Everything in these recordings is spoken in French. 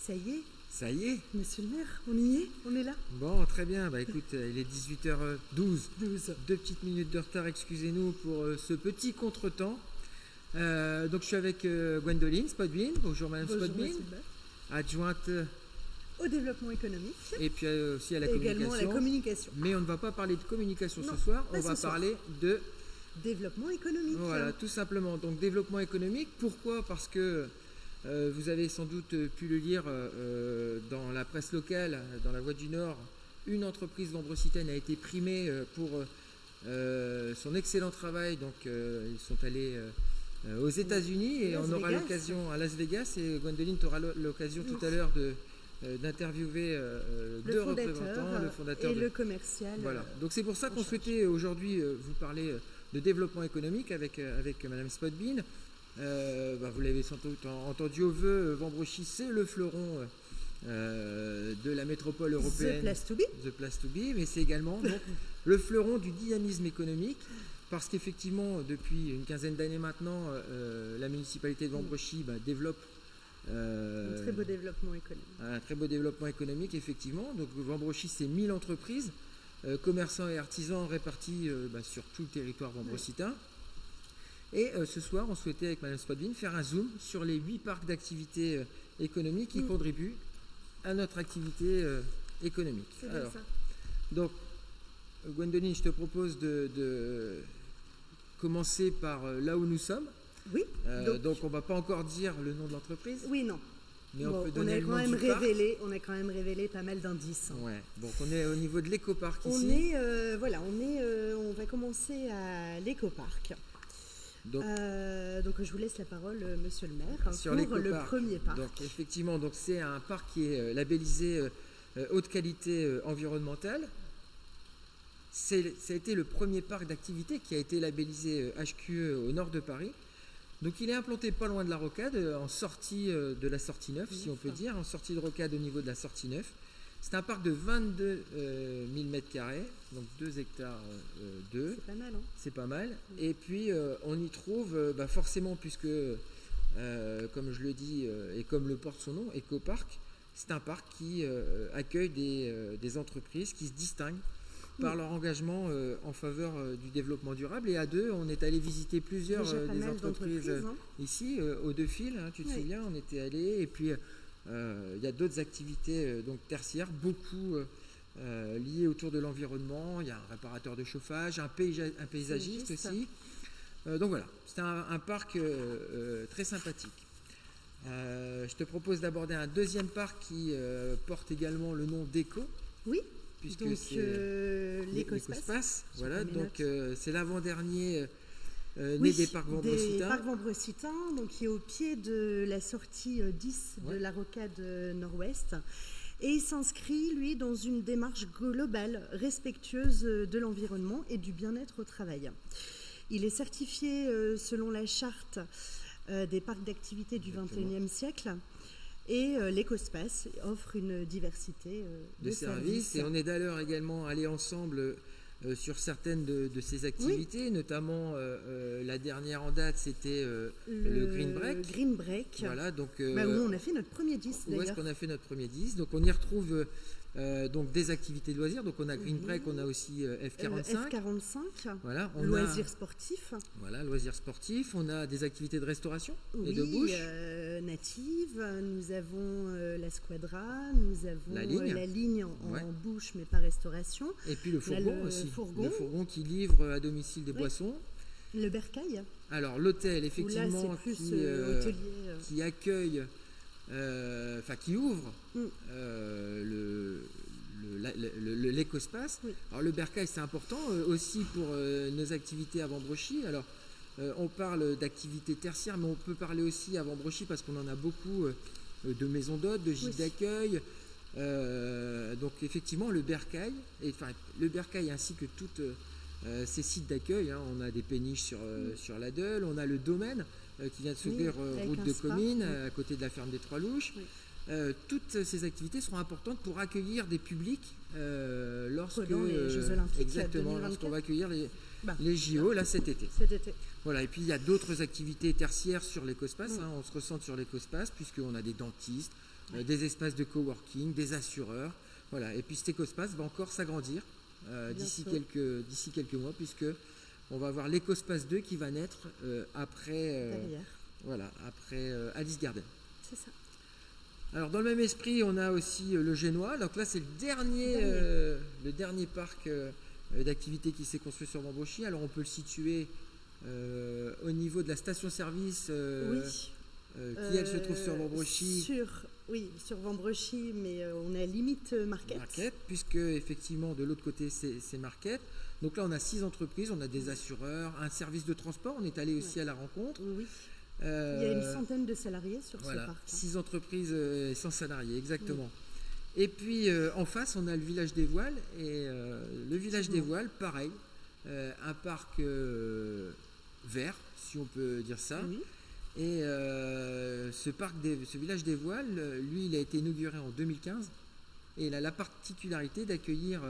Ça y est, Ça y est. monsieur le maire, on y est, on est là. Bon, très bien. Bah écoute, il est 18h12. 12. 2 petites minutes de retard, excusez-nous pour ce petit contretemps. Donc je suis avec Gwendoline Spotbin. Bonjour Madame Bonjour, Spotbin, monsieur le maire. adjointe Au développement économique et puis aussi à la et également à la communication. communication. Mais on ne va pas parler de communication Non, ce soir, pas on va ce soir. parler de... Développement économique. Voilà, tout simplement. Donc développement économique, pourquoi ? Parce que vous avez sans doute pu le lire dans la presse locale, dans la Voix du Nord, une entreprise vambrocitaine a été primée pour son excellent travail. Donc ils sont allés aux États-Unis et Las on aura Vegas. l'occasion à Las Vegas, et Gwendoline, tu auras l'occasion Oui. tout à l'heure d'interviewer deux représentants, le fondateur et de... le commercial. Voilà, donc c'est pour ça qu'on charge. souhaitait aujourd'hui vous parler de développement économique avec Madame Spotbin. Vous l'avez sans doute entendu au vœu, Vambrochy, c'est le fleuron de la métropole européenne. The place to be. The place to be, mais c'est également donc, le fleuron du dynamisme économique, parce qu'effectivement, depuis une quinzaine d'années maintenant, la municipalité de Vambrochy développe Un très beau développement économique. un très beau développement économique, effectivement. Donc Vambrochy, c'est 1000 entreprises, commerçants et artisans répartis sur tout le territoire vambrocitain. Et ce soir, on souhaitait avec Mme Spotbin faire un zoom sur les 8 parcs d'activités économiques qui contribuent à notre activité économique. C'est bien ça. Donc, Gwendoline, je te propose de commencer par là où nous sommes. Oui. Donc, on ne va pas encore dire le nom de l'entreprise, Oui, non. mais Bon, on peut on donner a le quand nom même du parc. on a quand même révélé pas mal d'indices. Hein. Ouais. Donc, on est au niveau de l'écoparc ici. On va commencer à l'écoparc. Donc, Donc je vous laisse la parole, monsieur le maire, sur pour le l'écoparc. premier parc. Donc effectivement, donc c'est un parc qui est labellisé haute qualité environnementale. Ça a été le premier parc d'activité qui a été labellisé HQE au nord de Paris. Donc il est implanté pas loin de la Rocade, en sortie de la sortie 9, si on peut dire, en sortie de Rocade au niveau de la sortie 9. C'est un parc de 22 000 m², donc 2 hectares 2. C'est pas mal, hein. C'est pas mal. Et puis, on y trouve, forcément, puisque, comme je le dis, et comme le porte son nom, Ecopark, c'est un parc qui accueille des entreprises qui se distinguent par leur engagement en faveur du développement durable. Et à deux, on est allé visiter plusieurs Déjà pas des mal entreprises d'entreprises, hein. ici, aux deux fils, tu te Oui. souviens, on était allé. Et puis, il y a d'autres activités donc tertiaires, beaucoup liées autour de l'environnement. Il y a un réparateur de chauffage, un paysagiste Paysagiste. aussi. Donc voilà, c'est un parc très sympathique. Je te propose d'aborder un deuxième parc qui porte également le nom d'Eco, Oui. puisque Donc c'est l'Écospace. J'ai Voilà, pris mes donc notes. c'est l'avant-dernier né Oui, des parcs Des vambrocitains. parcs vambrocitains, donc qui est au pied de la sortie 10 Ouais. de la rocade nord-ouest. Et il s'inscrit, lui, dans une démarche globale, respectueuse de l'environnement et du bien-être au travail. Il est certifié selon la charte des parcs d'activité du Exactement. XXIe siècle. Et l'Écospace offre une diversité de services. Et on est d'ailleurs également allé ensemble sur certaines de ces activités, notamment la dernière en date, c'était le Green Break. Green Break. Voilà, donc Où on a fait notre premier 10 où est-ce d'ailleurs. qu'on a fait notre premier 10. Donc on y retrouve donc des activités de loisirs. Donc on a Green Break, on a aussi F45. F45. Voilà, on Loisirs sportifs. Voilà, loisirs sportifs. On a des activités de restauration Oui, et de bouche. native. Nous avons la Squadra, nous avons La ligne. en Ouais. bouche mais pas restauration. Et puis le On a fourgon le aussi. fourgon. Le fourgon qui livre à domicile des Oui. boissons. Le bercail, Alors l'hôtel, où là effectivement, c'est plus qui, hôtelier. qui accueille, qui ouvre Mm. l'Écospace. Oui. Alors le bercail, c'est important aussi pour nos activités à Vambrochy. Alors on parle d'activités tertiaires, mais on peut parler aussi à Vambrochy parce qu'on en a beaucoup de maisons d'hôtes, de gîtes Oui. d'accueil. Donc effectivement le bercail ainsi que toutes ces sites d'accueil, hein. On a des péniches sur la Deule, on a le domaine qui vient de s'ouvrir avec route un de spa, Comines, oui. à côté de la ferme des Trois Louches. Oui. Toutes ces activités seront importantes pour accueillir des publics lorsque Pendant les Jeux Olympiques exactement 2024. lorsqu'on va accueillir Bah, les JO là cet été. cet été. Voilà, et puis il y a d'autres activités tertiaires sur l'Écospace, hein. On se ressent sur l'Écospace puisqu'on a des dentistes, des espaces de coworking, des assureurs. Voilà. Et puis cet écospace va encore s'agrandir d'ici quelques mois, puisque on va avoir l'écospace 2 qui va naître après Alice Garden. C'est ça. Alors dans le même esprit, on a aussi le Génois. Donc là, c'est le dernier parc d'activité qui s'est construit sur Vambrochy. Alors on peut le situer au niveau de la station-service qui elle se trouve sur Vambrochy. Sur Vambrochy, mais on est à limite Market. Puisque effectivement de l'autre côté c'est Market. Donc là on a 6 entreprises, on a des assureurs, un service de transport, on est allé aussi à la rencontre. Oui. Il y a une centaine de salariés sur ce parc. 6 entreprises et 100 salariés, exactement. Oui. Et puis en face, on a le village des Voiles. Et le village des Voiles, pareil, un parc vert, si on peut dire ça. Oui. Et ce village des Voiles, lui, il a été inauguré en 2015. Et il a la particularité d'accueillir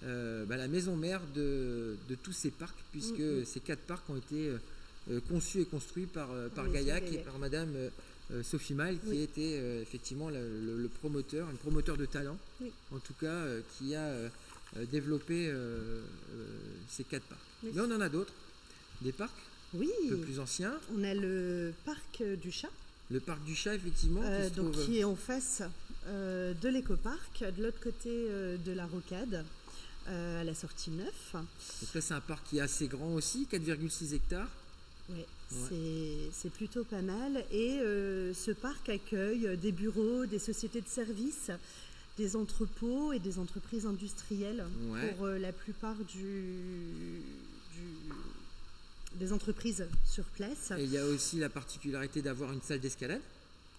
la maison mère de tous ces parcs, puisque ces 4 parcs ont été conçu et construit par Gaillac et par Madame Sophie Maille, qui était effectivement le promoteur de talent, en tout cas, qui a développé ces 4 parcs. Oui. Mais on en a d'autres, des parcs un peu plus anciens. On a le parc du Chat. Le parc du Chat, effectivement, qui est en face de l'écoparc, de l'autre côté de la Rocade. À la sortie 9. Donc là, c'est un parc qui est assez grand aussi, 4,6 hectares. Ouais. C'est plutôt pas mal. Et ce parc accueille des bureaux, des sociétés de services, des entrepôts et des entreprises industrielles pour la plupart des entreprises sur place. Et il y a aussi la particularité d'avoir une salle d'escalade.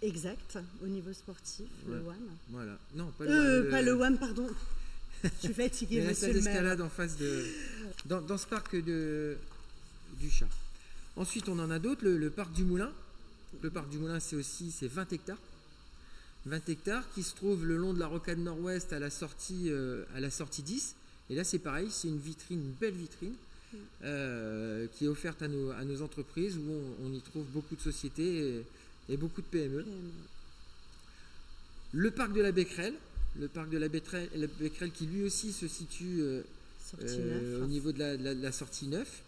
Exact, au niveau sportif, le WAM. Voilà. Non, pas le WAM, pardon. Je suis fatiguée. La salle d'escalade en face dans ce parc du Chat. Ensuite, on en a d'autres, le parc du Moulin. Le parc du Moulin, c'est 20 hectares. 20 hectares qui se trouve le long de la rocade nord-ouest à la sortie 10. Et là, c'est pareil, c'est une belle vitrine qui est offerte à nos entreprises, où on y trouve beaucoup de sociétés et beaucoup de PME. Le parc de la Becquerel. Le parc de la Becquerel qui lui aussi se situe au niveau de la sortie 9.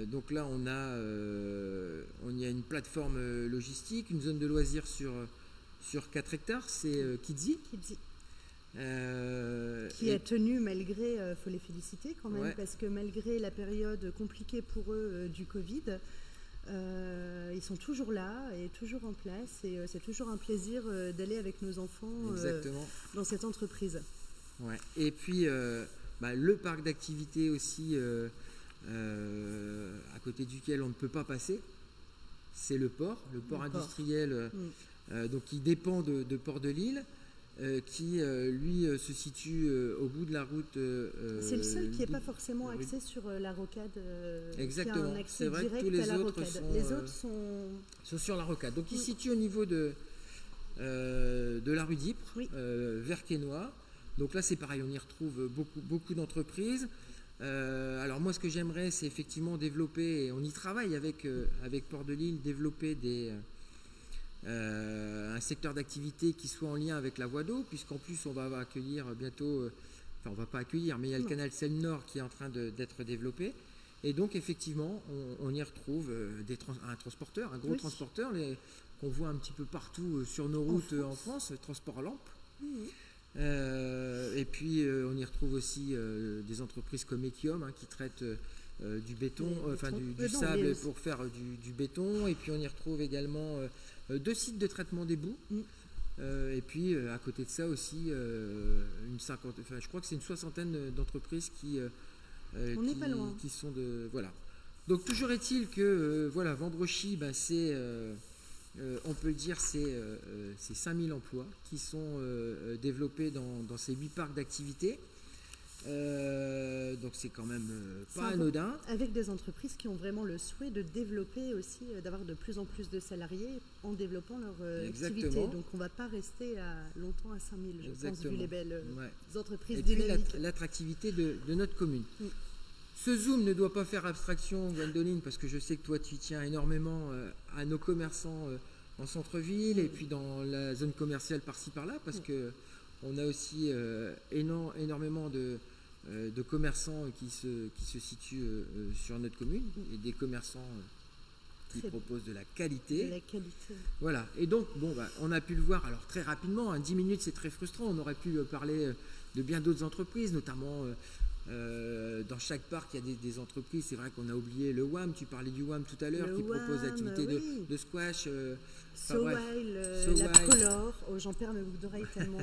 Donc là, on y a une plateforme logistique, une zone de loisirs sur 4 hectares, c'est Kidzi. Qui a tenu malgré, faut les féliciter quand même, parce que malgré la période compliquée pour eux du Covid, ils sont toujours là et toujours en place, et c'est toujours un plaisir d'aller avec nos enfants dans cette entreprise. Ouais. Et puis le parc d'activité aussi à côté duquel on ne peut pas passer, c'est le port industriel donc qui dépend de Port de Lille, qui lui se situe au bout de la route. C'est le seul qui n'est pas forcément axé sur la rocade. Exactement. Qui a un accès vrai direct que tous les à la autres rocade. Les autres sont sur la rocade. Donc il se situe au niveau de la rue d'Ypres, vers Quesnoy. Donc là c'est pareil, on y retrouve beaucoup d'entreprises. Alors moi ce que j'aimerais, c'est effectivement développer, et on y travaille avec Port de Lille, développer un secteur d'activité qui soit en lien avec la voie d'eau, puisqu'en plus on va accueillir bientôt, on va pas accueillir, mais il y a le canal Seine-Nord qui est en train d'être développé, et donc effectivement on y retrouve un transporteur, un gros transporteur qu'on voit un petit peu partout sur nos routes en France, Transport Lampe. Et puis on y retrouve aussi des entreprises comme Equiom qui traitent du béton, du sable pour faire du béton, et puis on y retrouve également 2 sites de traitement des boues, et puis à côté de ça aussi je crois que c'est une 60aine d'entreprises qui sont voilà. Donc toujours est-il que Vambrochy, c'est on peut le dire, c'est 5000 emplois qui sont développés dans ces 8 parcs d'activité. Donc c'est quand même pas anodin. Avec des entreprises qui ont vraiment le souhait de développer aussi, d'avoir de plus en plus de salariés en développant leur activité. Donc on ne va pas rester longtemps à 5000, je pense, vu les belles entreprises dynamiques. Et puis l'attractivité de notre commune. Ce zoom ne doit pas faire abstraction, Gwendoline, parce que je sais que toi tu tiens énormément à nos commerçants en centre-ville et puis dans la zone commerciale par-ci par-là, parce que on a aussi énormément de commerçants qui se situent sur notre commune et des commerçants qui proposent de la qualité. Voilà. Et donc, on a pu le voir alors très rapidement. 10 minutes, c'est très frustrant. On aurait pu parler de bien d'autres entreprises, notamment dans chaque parc, il y a des entreprises. C'est vrai qu'on a oublié le WAM. Tu parlais du WAM tout à l'heure, qui propose l'activité de squash. La Color. J'en perds mes boucles d'oreilles tellement.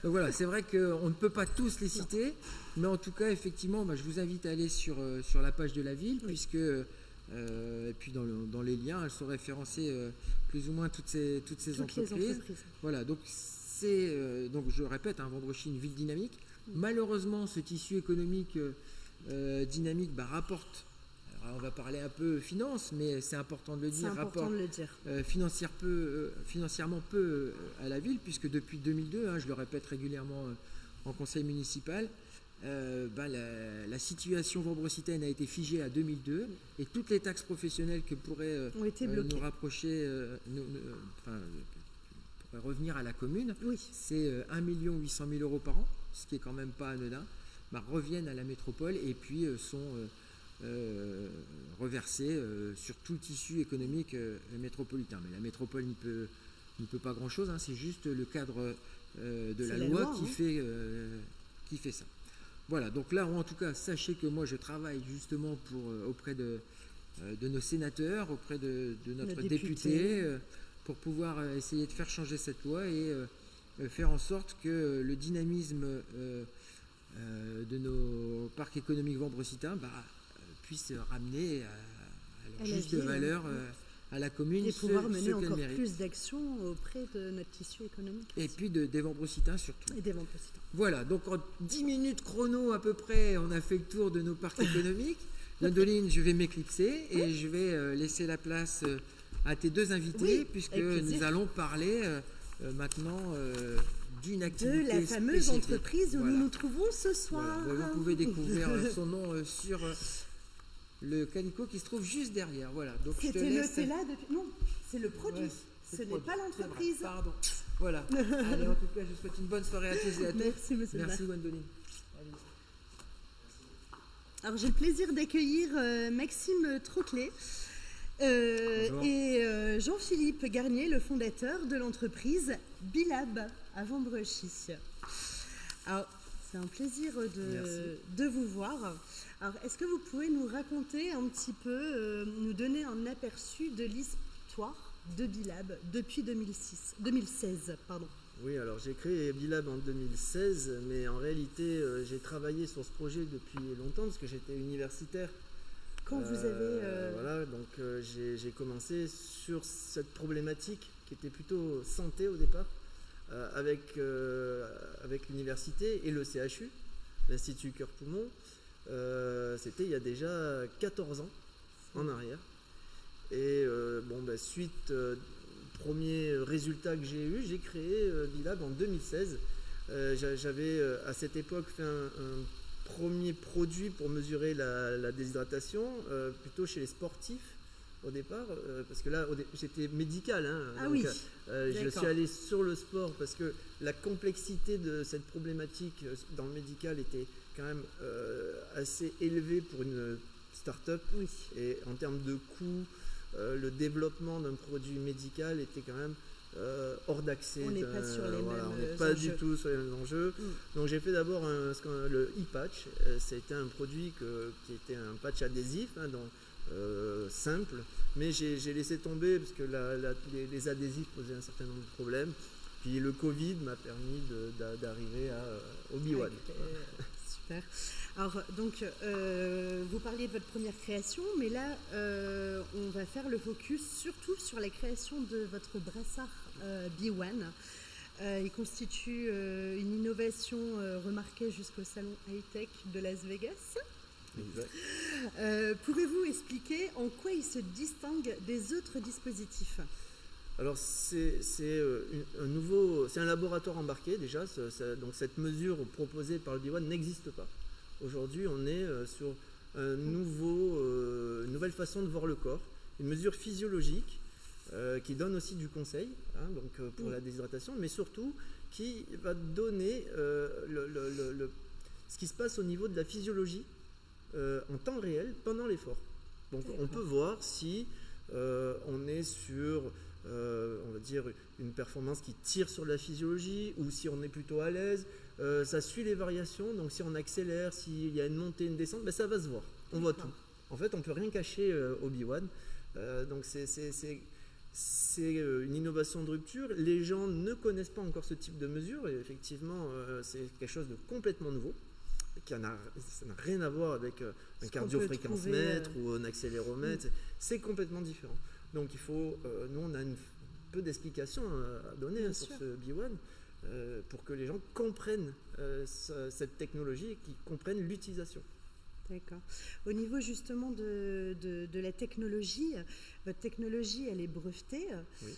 Donc voilà, c'est vrai qu'on ne peut pas tous les citer, mais en tout cas, effectivement, je vous invite à aller sur la page de la ville, puisque et puis dans les liens, elles sont référencées plus ou moins toutes ces entreprises. Voilà, donc donc je répète, Wambrechy, une ville dynamique. Malheureusement, ce tissu économique dynamique rapporte. Alors, on va parler un peu finance, mais c'est important de le dire. Rapporte financièrement peu à la ville, puisque depuis 2002, je le répète régulièrement en conseil municipal. La situation vambrecitaine a été figée à 2002 et toutes les taxes professionnelles que pourraient nous rapprocher, pourraient revenir à la commune, c'est 1 800 000 € par an, ce qui est quand même pas anodin, reviennent à la métropole et puis sont reversées sur tout le tissu économique métropolitain. Mais la métropole n'y peut pas grand-chose, c'est juste le cadre de la loi qui fait ça. Voilà, donc là, en tout cas, sachez que moi, je travaille justement auprès de nos sénateurs, auprès de notre député, pour pouvoir essayer de faire changer cette loi et faire en sorte que le dynamisme de nos parcs économiques vambrecitains puisse ramener à leur juste valeur à la commune et pouvoir mener encore plus d'actions auprès de notre tissu économique. Et puis des Vambrecitains surtout. Et des Vambrecitains. Voilà, donc en 10 minutes chrono à peu près, on a fait le tour de nos parcs économiques. Gwendoline, je vais m'éclipser et je vais laisser la place à tes deux invités, puisque nous allons parler maintenant d'une activité de la fameuse spécifique. Entreprise où nous nous trouvons ce soir. Voilà. Vous pouvez découvrir son nom sur le calicot qui se trouve juste derrière. Voilà. Donc c'était noté là depuis... Non, c'est le produit. Ce n'est pas l'entreprise. Pardon. Voilà. Allez, en tout cas, je vous souhaite une bonne soirée à tous et à toutes. Merci, monsieur. Merci, Gwendoline. Alors, j'ai le plaisir d'accueillir Maxime Troclet et Jean-Philippe Garnier, le fondateur de l'entreprise Bilab à Wambrechy. Alors, c'est un plaisir de vous voir. Alors, est-ce que vous pouvez nous raconter un petit peu, nous donner un aperçu de l'histoire de Bilab depuis 2016, pardon. Oui, alors j'ai créé Bilab en 2016, mais en réalité, j'ai travaillé sur ce projet depuis longtemps parce que j'étais universitaire. Quand vous avez... Voilà, donc j'ai commencé sur cette problématique qui était plutôt santé au départ, avec l'université et le CHU, l'Institut Cœur-Poumon. C'était il y a déjà 14 ans en arrière. Et suite premier résultat que j'ai eu, j'ai créé Bilab en 2016. J'avais à cette époque fait un premier produit pour mesurer la déshydratation, plutôt chez les sportifs au départ, parce que là j'étais médical. Je suis allé sur le sport parce que la complexité de cette problématique dans le médical était quand même assez élevée pour une start-up. Oui. Et en termes de coûts, le développement d'un produit médical était quand même hors d'accès. On n'est pas sur les mêmes on n'est pas du tout sur les mêmes enjeux. Donc j'ai fait d'abord le e-patch. C'était un produit qui était un patch adhésif, simple, mais j'ai laissé tomber parce que les adhésifs posaient un certain nombre de problèmes. Puis le Covid m'a permis d'arriver au B1. Super. Alors, donc, vous parliez de votre première création, mais là, on va faire le focus surtout sur la création de votre brassard B1. Il constitue une innovation remarquée jusqu'au salon high-tech de Las Vegas. Exact. Pouvez-vous expliquer en quoi il se distingue des autres dispositifs ? Alors c'est un laboratoire embarqué déjà, donc cette mesure proposée par le B1 n'existe pas. Aujourd'hui on est sur une nouvelle façon de voir le corps, une mesure physiologique qui donne aussi du conseil, hein, donc, pour la déshydratation, mais surtout qui va donner ce qui se passe au niveau de la physiologie en temps réel pendant l'effort. Donc on peut voir si on est sur, on va dire, une performance qui tire sur la physiologie ou si on est plutôt à l'aise. Ça suit les variations, donc si on accélère, s'il y a une montée, une descente, ben ça va se voir. On voit tout. En fait, on ne peut rien cacher au B1. Donc c'est une innovation de rupture. Les gens ne connaissent pas encore ce type de mesure et effectivement, c'est quelque chose de complètement nouveau. Ça n'a rien à voir avec un cardio-fréquence-mètre ou un accéléromètre. C'est complètement différent. Donc il faut, nous on a un peu d'explications à donner sur ce B1 pour que les gens comprennent cette technologie et qu'ils comprennent l'utilisation. D'accord. Au niveau justement de la technologie, votre technologie elle est brevetée. Oui.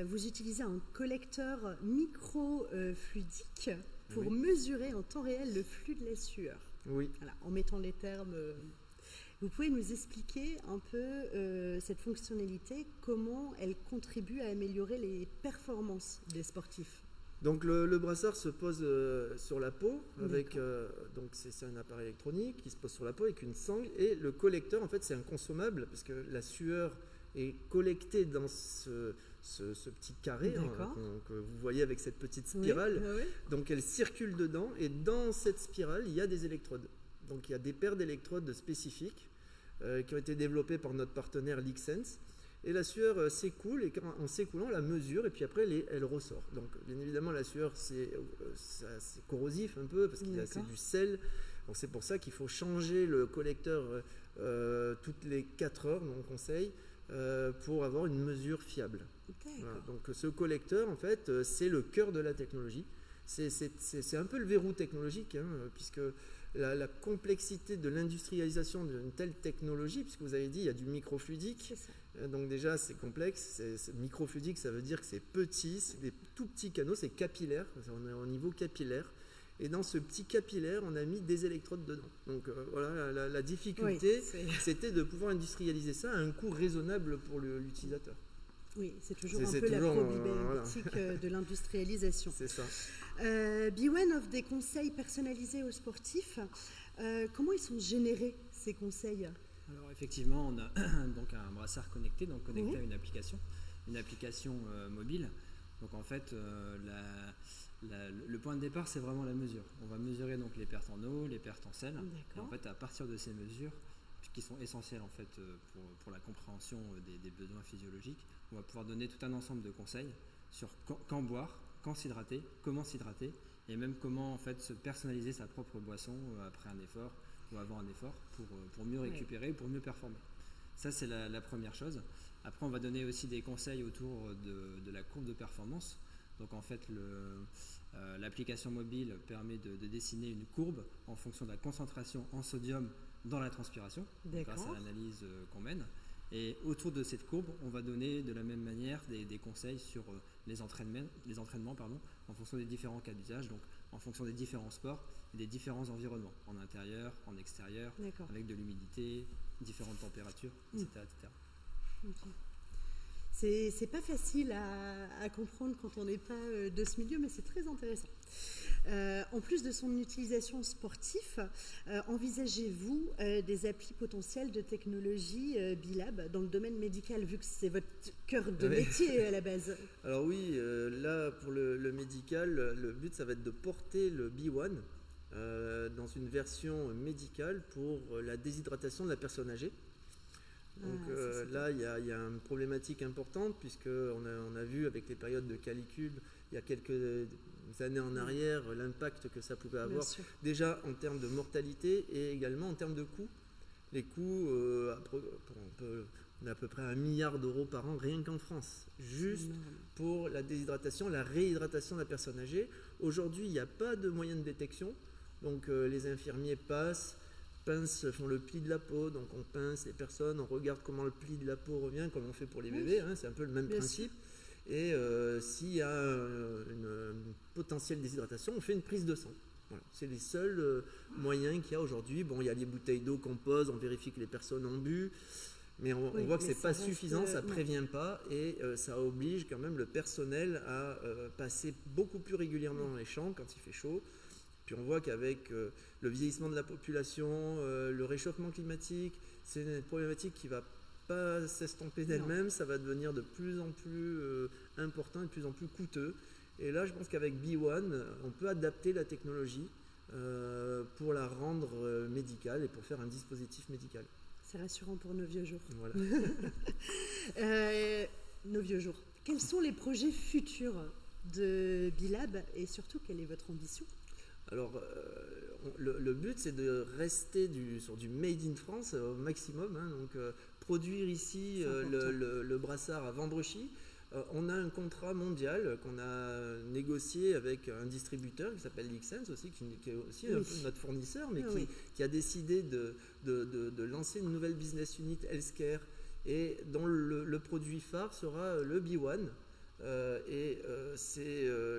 Vous utilisez un collecteur microfluidique pour mesurer en temps réel le flux de la sueur. Oui. Voilà, en mettant les termes. Vous pouvez nous expliquer un peu cette fonctionnalité, comment elle contribue à améliorer les performances des sportifs? Donc le brassard se pose sur la peau avec donc c'est un appareil électronique qui se pose sur la peau avec une sangle et le collecteur en fait c'est un consommable parce que la sueur est collectée dans ce petit carré que vous voyez avec cette petite spirale. Oui. Donc elle circule dedans et dans cette spirale il y a des électrodes. Donc il y a des paires d'électrodes spécifiques qui ont été développées par notre partenaire Lixense. Et la sueur s'écoule et en s'écoulant, on la mesure et puis après elle ressort. Donc bien évidemment la sueur c'est corrosif un peu parce que c'est du sel. Donc c'est pour ça qu'il faut changer le collecteur toutes les 4 heures, on conseille, pour avoir une mesure fiable. Voilà. Donc ce collecteur en fait c'est le cœur de la technologie. C'est un peu le verrou technologique puisque la complexité de l'industrialisation d'une telle technologie, puisque vous avez dit il y a du microfluidique, donc déjà c'est complexe, microfluidique ça veut dire que c'est petit, c'est des tout petits canaux, c'est capillaire, on est au niveau capillaire, et dans ce petit capillaire on a mis des électrodes dedans. Donc voilà la difficulté c'était de pouvoir industrialiser ça à un coût raisonnable pour l'utilisateur. Oui, c'est toujours un peu la problématique de l'industrialisation. C'est ça. B1 offre des conseils personnalisés aux sportifs. Comment ils sont générés, ces conseils? Alors effectivement, on a donc un brassard connecté, donc connecté à une application mobile. Donc en fait, le point de départ, c'est vraiment la mesure. On va mesurer donc les pertes en eau, les pertes en sel. Et en fait, à partir de ces mesures, qui sont essentielles en fait pour la compréhension des besoins physiologiques, on va pouvoir donner tout un ensemble de conseils sur quand boire, quand s'hydrater, comment s'hydrater et même comment en fait se personnaliser sa propre boisson après un effort ou avant un effort pour mieux récupérer, pour mieux performer. Ça c'est la première chose. Après on va donner aussi des conseils autour de la courbe de performance. Donc en fait l'application mobile permet de dessiner une courbe en fonction de la concentration en sodium dans la transpiration grâce à l'analyse qu'on mène. Et autour de cette courbe, on va donner de la même manière des conseils sur les entraînements en fonction des différents cas d'usage, donc en fonction des différents sports et des différents environnements, en intérieur, en extérieur, avec de l'humidité, différentes températures, etc. C'est pas facile à comprendre quand on n'est pas de ce milieu, mais c'est très intéressant. En plus de son utilisation sportive, envisagez-vous des applis potentiels de technologie B-Lab dans le domaine médical, vu que c'est votre cœur de métier à la base? Alors oui, là pour le médical, le but ça va être de porter le B1 dans une version médicale pour la déshydratation de la personne âgée. Donc là, il y a une problématique importante puisqu'on a vu avec les périodes de canicule il y a quelques années en arrière l'impact que ça pouvait avoir déjà en termes de mortalité et également en termes de coûts. Les coûts, on a à peu près 1 milliard d'euros par an rien qu'en France, juste pour la déshydratation, la réhydratation de la personne âgée. Aujourd'hui, il n'y a pas de moyen de détection, donc les infirmiers font le pli de la peau, donc on pince les personnes, on regarde comment le pli de la peau revient, comme on fait pour les bébés, c'est un peu le même principe. Et s'il y a une potentielle déshydratation, on fait une prise de sang. Voilà. C'est les seuls moyens qu'il y a aujourd'hui. Bon, il y a les bouteilles d'eau qu'on pose, on vérifie que les personnes ont bu, Mais on Oui, voit que mais c'est ça pas reste, suffisant, ça non. prévient pas et ça oblige quand même le personnel à passer beaucoup plus régulièrement dans les champs quand il fait chaud. Puis on voit qu'avec le vieillissement de la population, le réchauffement climatique, c'est une problématique qui va pas s'estomper d'elle-même, ça va devenir de plus en plus important et de plus en plus coûteux. Et là, je pense qu'avec B1, on peut adapter la technologie pour la rendre médicale et pour faire un dispositif médical. C'est rassurant pour nos vieux jours. Voilà. Nos vieux jours. Quels sont les projets futurs de Bilab et surtout, quelle est votre ambition? Alors, le but, c'est de rester sur du made in France au maximum. Hein, donc, produire ici le brassard à Vambrechy. On a un contrat mondial qu'on a négocié avec un distributeur qui s'appelle Lixens aussi, qui est aussi un peu notre fournisseur, mais qui a décidé de lancer une nouvelle business unit healthcare et dont le produit phare sera le B1.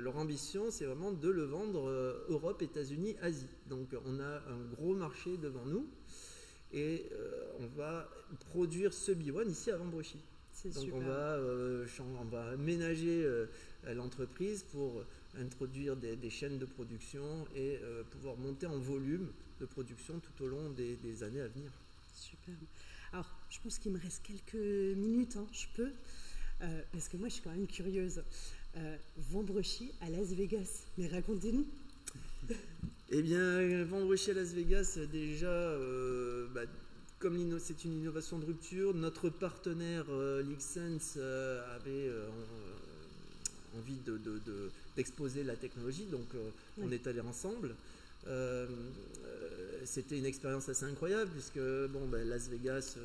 Leur ambition, c'est vraiment de le vendre Europe, États-Unis, Asie. Donc on a un gros marché devant nous et on va produire ce B1 ici à Vambrechy. Donc on va aménager l'entreprise pour introduire des chaînes de production et pouvoir monter en volume de production tout au long des années à venir. Super. Alors, je pense qu'il me reste quelques minutes, hein, je peux, parce que moi je suis quand même curieuse. Vambrechy à Las Vegas, mais racontez-nous. Eh bien, Vambrechy à Las Vegas, déjà, comme c'est une innovation de rupture, notre partenaire Lixens avait envie d'exposer la technologie, donc on est allé ensemble. C'était une expérience assez incroyable puisque Las Vegas,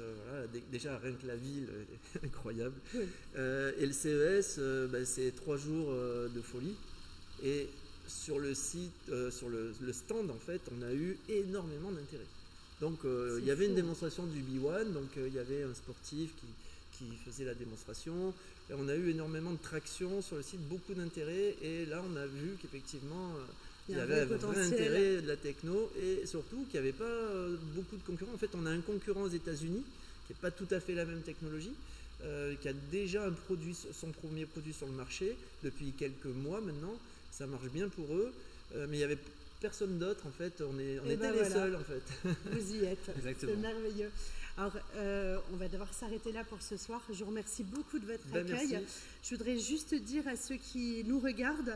déjà rien que la ville est incroyable. Oui. Et le CES, c'est 3 jours de folie. Et sur le site, sur le stand, en fait, on a eu énormément d'intérêt. Donc il y avait une démonstration du B1, donc il y avait un sportif qui faisait la démonstration. Et on a eu énormément de traction sur le site, beaucoup d'intérêt. Et là, on a vu qu'effectivement, il y avait un vrai intérêt de la techno et surtout qu'il n'y avait pas beaucoup de concurrents. En fait, on a un concurrent aux États-Unis qui n'est pas tout à fait la même technologie, qui a déjà son premier produit sur le marché depuis quelques mois maintenant. Ça marche bien pour eux, mais il n'y avait personne d'autre en fait. On était les seuls en fait. Vous y êtes. Exactement. C'est merveilleux. Alors, on va devoir s'arrêter là pour ce soir. Je vous remercie beaucoup de votre accueil. Merci. Je voudrais juste dire à ceux qui nous regardent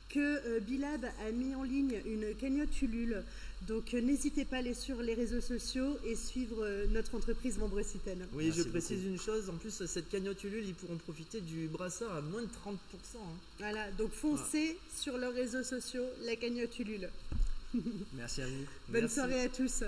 que Bilab a mis en ligne une cagnotte Ulule. Donc n'hésitez pas à aller sur les réseaux sociaux et suivre notre entreprise Vambrecitaine. Oui, Merci je précise beaucoup. une chose, en plus cette cagnotte Ulule, ils pourront profiter du brassard à moins de 30%. Hein. Voilà, donc foncez sur leurs réseaux sociaux, la cagnotte Ulule. Merci à vous. Bonne Merci. soirée à tous.